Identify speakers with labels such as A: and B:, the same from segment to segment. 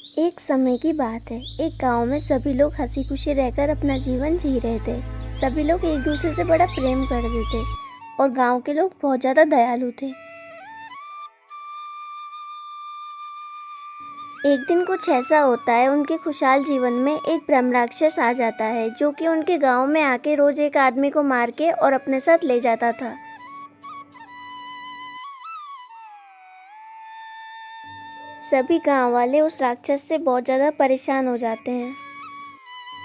A: एक समय की बात है। एक गांव में सभी लोग हंसी खुशी रहकर अपना जीवन जी रहे थे। सभी लोग एक दूसरे से बड़ा प्रेम करते थे और गांव के लोग बहुत ज़्यादा दयालु थे। एक दिन कुछ ऐसा होता है, उनके खुशहाल जीवन में एक ब्रह्म राक्षस आ जाता है जो कि उनके गांव में आके रोज एक आदमी को मार के और अपने साथ ले जाता था। सभी गांव वाले उस राक्षस से बहुत ज़्यादा परेशान हो जाते हैं।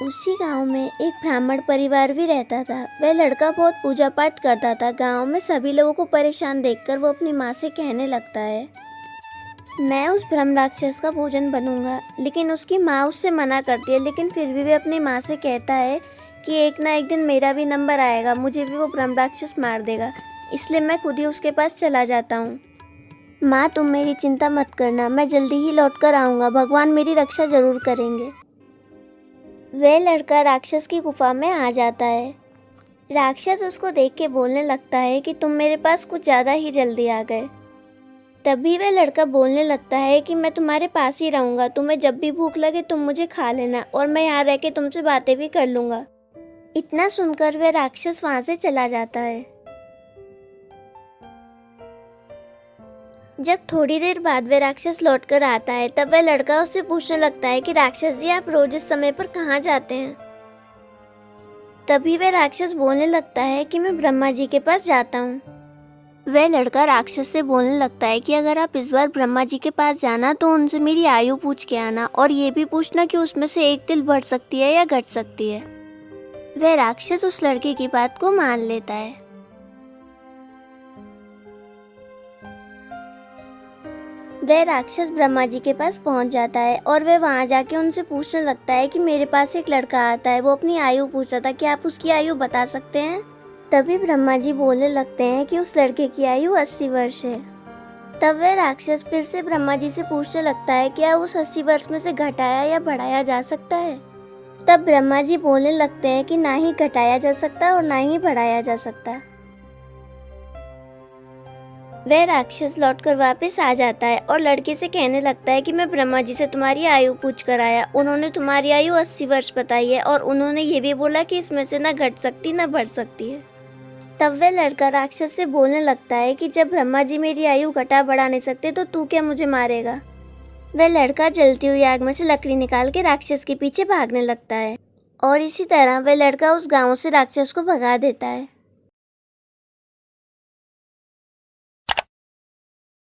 A: उसी गांव में एक ब्राह्मण परिवार भी रहता था। वह लड़का बहुत पूजा पाठ करता था। गांव में सभी लोगों को परेशान देखकर वो अपनी माँ से कहने लगता है, मैं उस ब्रह्म राक्षस का भोजन बनूंगा। लेकिन उसकी माँ उससे मना करती है, लेकिन फिर भी वह अपनी माँ से कहता है कि एक ना एक दिन मेरा भी नंबर आएगा, मुझे भी वो ब्रह्म राक्षस मार देगा, इसलिए मैं खुद ही उसके पास चला जाता हूँ। माँ, तुम मेरी चिंता मत करना, मैं जल्दी ही लौट कर आऊँगा, भगवान मेरी रक्षा ज़रूर करेंगे। वह लड़का राक्षस की गुफा में आ जाता है। राक्षस उसको देख के बोलने लगता है कि तुम मेरे पास कुछ ज़्यादा ही जल्दी आ गए। तभी वह लड़का बोलने लगता है कि मैं तुम्हारे पास ही रहूँगा, तुम्हें जब भी भूख लगे तुम मुझे खा लेना और मैं यहाँ रह के तुमसे बातें भी कर लूँगा। इतना सुनकर वह राक्षस वहाँ से चला जाता है। जब थोड़ी देर बाद वह राक्षस लौट कर आता है, तब वह लड़का उससे पूछने लगता है कि राक्षस जी, आप रोज इस समय पर कहाँ जाते हैं। तभी वह राक्षस बोलने लगता है कि मैं ब्रह्मा जी के पास जाता हूँ। वह लड़का राक्षस से बोलने लगता है कि अगर आप इस बार ब्रह्मा जी के पास जाना तो उनसे मेरी आयु पूछ के आना और ये भी पूछना कि उसमें से एक तिल बढ़ सकती है या घट सकती है। वह राक्षस उस लड़के की बात को मान लेता है। वह राक्षस ब्रह्मा जी के पास पहुंच जाता है और वह वहां जाके उनसे पूछने लगता है कि मेरे पास एक लड़का आता है, वो अपनी आयु पूछता था, क्या आप उसकी आयु बता सकते हैं। तभी ब्रह्मा जी बोलने लगते हैं कि उस लड़के की आयु 80 वर्ष है। तब वह राक्षस फिर से ब्रह्मा जी से पूछने लगता है, क्या उस 80 वर्ष में से घटाया या बढ़ाया जा सकता है। तब ब्रह्मा जी बोलने लगते हैं कि ना ही घटाया जा सकता और ना ही बढ़ाया जा सकता। वह राक्षस लौटकर वापस आ जाता है और लड़के से कहने लगता है कि मैं ब्रह्मा जी से तुम्हारी आयु पूछ कर आया, उन्होंने तुम्हारी आयु 80 वर्ष बताई है और उन्होंने ये भी बोला कि इसमें से ना घट सकती ना बढ़ सकती है। तब वह लड़का राक्षस से बोलने लगता है कि जब ब्रह्मा जी मेरी आयु घटा बढ़ा नहीं सकते तो तू क्या मुझे मारेगा। वह लड़का जलती हुई आग में से लकड़ी निकाल के राक्षस के पीछे भागने लगता है और इसी तरह वह लड़का उस गाँव से राक्षस को भगा देता है।